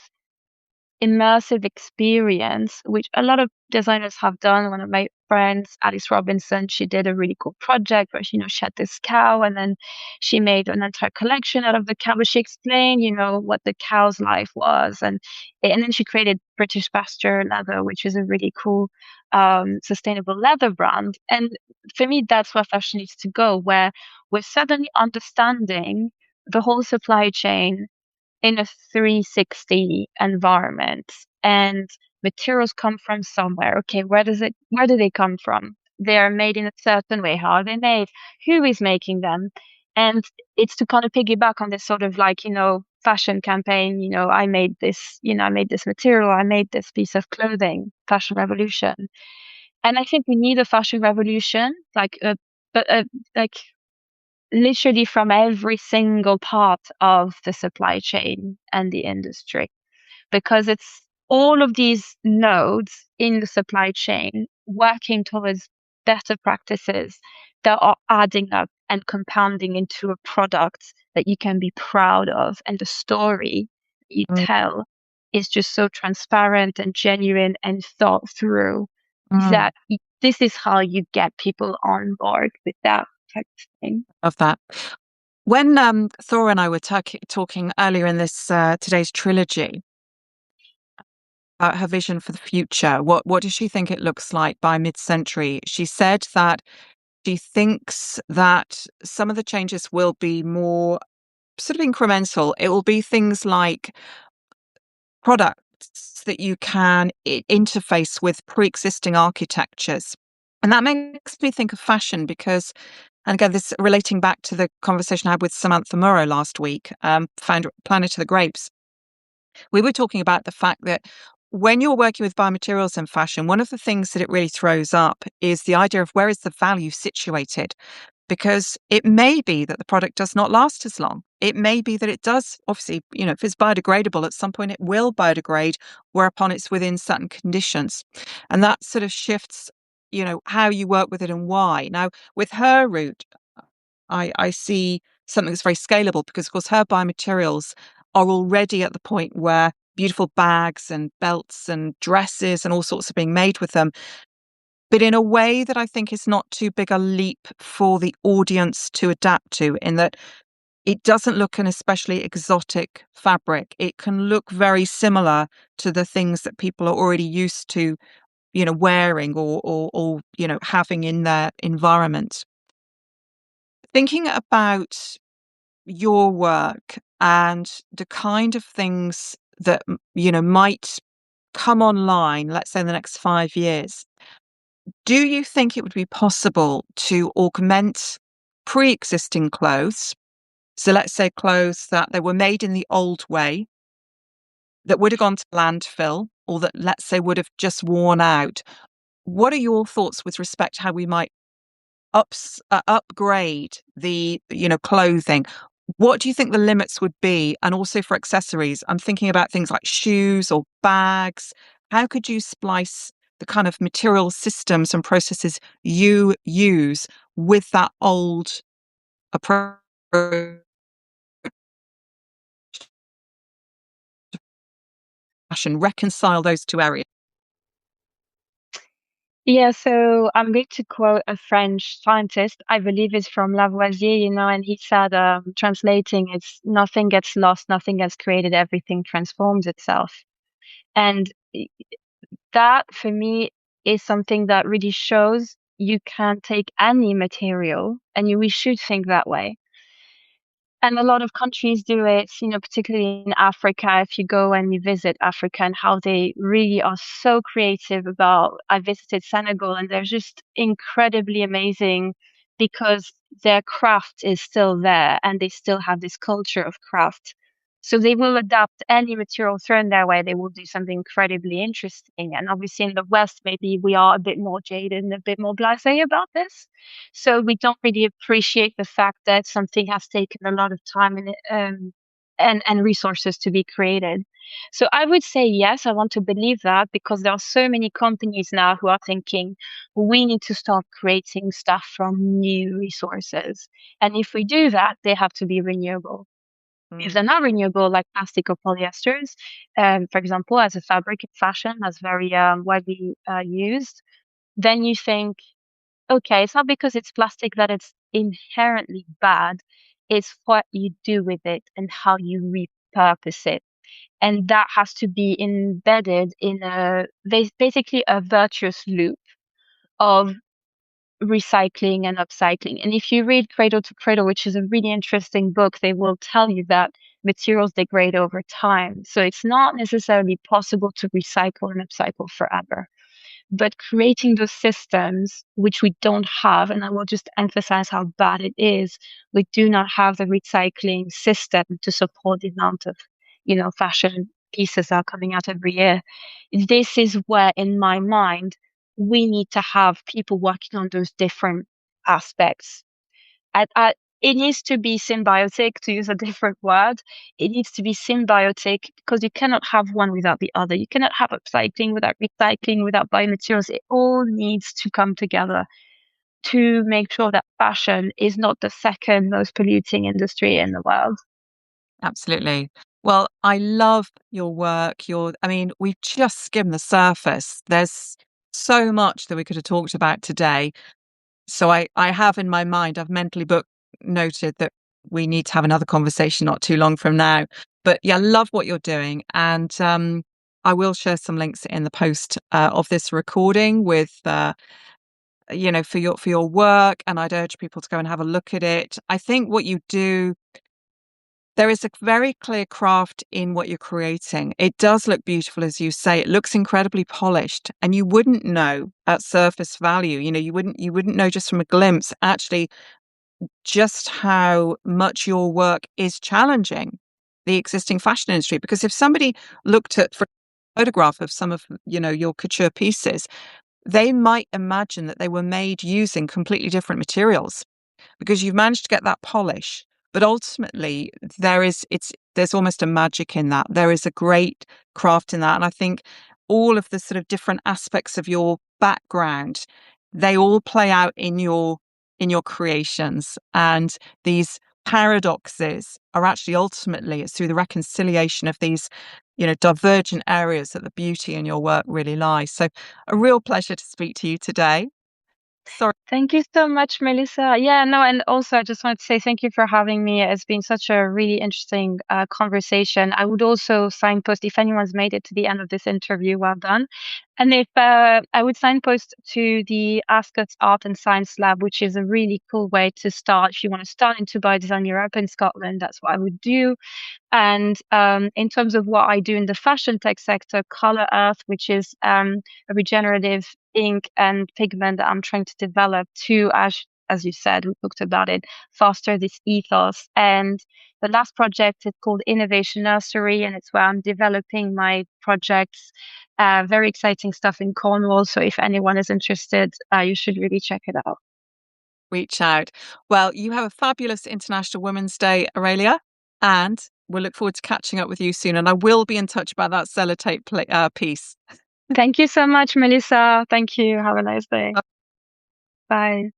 immersive experience, which a lot of designers have done. One of my friends, Alice Robinson, she did a really cool project where she had this cow and then she made an entire collection out of the cow. But she explained, what the cow's life was, and then she created British Pasture Leather, which is a really cool sustainable leather brand. And for me, that's where fashion needs to go, where we're suddenly understanding the whole supply chain in a 360 environment, and materials come from somewhere. Okay, where do they come from? They are made in a certain way. How are they made? Who is making them? And it's to kind of piggyback on this sort of like, fashion campaign. I made this material, I made this piece of clothing, fashion revolution. And I think we need a fashion revolution, but like literally from every single part of the supply chain and the industry, because it's all of these nodes in the supply chain working towards better practices that are adding up and compounding into a product that you can be proud of. And the story you mm, tell is just so transparent and genuine and thought through mm. that this is how you get people on board with that type of thing. Of that. When Thora and I were talking earlier in this today's trilogy about her vision for the future, what does she think it looks like by mid-century? She said that she thinks that some of the changes will be more sort of incremental. It will be things like products that you can interface with pre-existing architectures. And that makes me think of fashion because, and again, this relating back to the conversation I had with Samantha Murrow last week, founder of Planet of the Grapes. We were talking about the fact that when you're working with biomaterials in fashion, one of the things that it really throws up is the idea of where is the value situated? Because it may be that the product does not last as long. It may be that it does, obviously, if it's biodegradable, at some point it will biodegrade, whereupon it's within certain conditions. And that sort of shifts, how you work with it and why. Now, with her route, I see something that's very scalable because, of course, her biomaterials are already at the point where beautiful bags and belts and dresses and all sorts are being made with them, but in a way that I think is not too big a leap for the audience to adapt to, in that it doesn't look an especially exotic fabric. It can look very similar to the things that people are already used to, wearing or having in their environment. Thinking about your work and the kind of things that, might come online, let's say in the next 5 years, do you think it would be possible to augment pre-existing clothes? So let's say clothes that they were made in the old way that would have gone to landfill or that, let's say, would have just worn out. What are your thoughts with respect to how we might upgrade the, clothing? What do you think the limits would be? And also for accessories, I'm thinking about things like shoes or bags. How could you splice the kind of material systems and processes you use with that old approach and reconcile those two areas? Yeah, so I'm going to quote a French scientist, I believe it's from Lavoisier, and he said, translating, it's nothing gets lost, nothing gets created, everything transforms itself. And that for me is something that really shows you can take any material and we should think that way. And a lot of countries do it, particularly in Africa. If you go and you visit Africa and how they really are so creative about, I visited Senegal and they're just incredibly amazing because their craft is still there and they still have this culture of craft. So they will adapt any material thrown their way. They will do something incredibly interesting. And obviously in the West, maybe we are a bit more jaded and a bit more blasé about this. So we don't really appreciate the fact that something has taken a lot of time and resources to be created. So I would say yes, I want to believe that because there are so many companies now who are thinking we need to start creating stuff from new resources. And if we do that, they have to be renewable. If they're Mm. not renewable, like plastic or polyesters, for example, as a fabric in fashion, that's very widely used, then you think, okay, it's not because it's plastic that it's inherently bad. It's what you do with it and how you repurpose it. And that has to be embedded in basically a virtuous loop of recycling and upcycling. And if you read Cradle to Cradle, which is a really interesting book, they will tell you that materials degrade over time. So it's not necessarily possible to recycle and upcycle forever. But creating those systems, which we don't have, and I will just emphasize how bad it is, we do not have the recycling system to support the amount of, fashion pieces that are coming out every year. This is where, in my mind, we need to have people working on those different aspects. It needs to be symbiotic, to use a different word. It needs to be symbiotic because you cannot have one without the other. You cannot have upcycling without recycling, without biomaterials. It all needs to come together to make sure that fashion is not the second most polluting industry in the world. Absolutely. Well, I love your work. I mean, we've just skimmed the surface. There's so much that we could have talked about today. So I have in my mind, I've mentally noted that we need to have another conversation not too long from now. But yeah, love what you're doing. And I will share some links in the post of this recording with, for your work. And I'd urge people to go and have a look at it. I think what you do, there is a very clear craft in what you're creating. It does look beautiful, as you say. It looks incredibly polished, and you wouldn't know at surface value. You wouldn't know just from a glimpse actually just how much your work is challenging the existing fashion industry. Because if somebody looked at for a photograph of some of your couture pieces, they might imagine that they were made using completely different materials because you've managed to get that polish. But ultimately, there's almost a magic in that. There is a great craft in that, and I think all of the sort of different aspects of your background, they all play out in your creations, and these paradoxes are actually ultimately it's through the reconciliation of these divergent areas that the beauty in your work really lies. So, a real pleasure to speak to you today. Sorry. Thank you so much, Melissa. Yeah, no, and also I just wanted to say thank you for having me. It's been such a really interesting conversation. I would also signpost if anyone's made it to the end of this interview, well done. And if I would signpost to the Ask Us Art and Science Lab, which is a really cool way to start. If you want to start into biodesign Europe in Scotland, that's what I would do. And in terms of what I do in the fashion tech sector, Color Earth, which is a regenerative ink and pigment that I'm trying to develop to, as you said, we talked about it, foster this ethos. And the last project is called Innovation Nursery, and it's where I'm developing my projects. Very exciting stuff in Cornwall. So if anyone is interested, you should really check it out. Reach out. Well, you have a fabulous International Women's Day, Aurelia, and we'll look forward to catching up with you soon. And I will be in touch about that sellotape piece. Thank you so much, Melissa. Thank you. Have a nice day. Bye.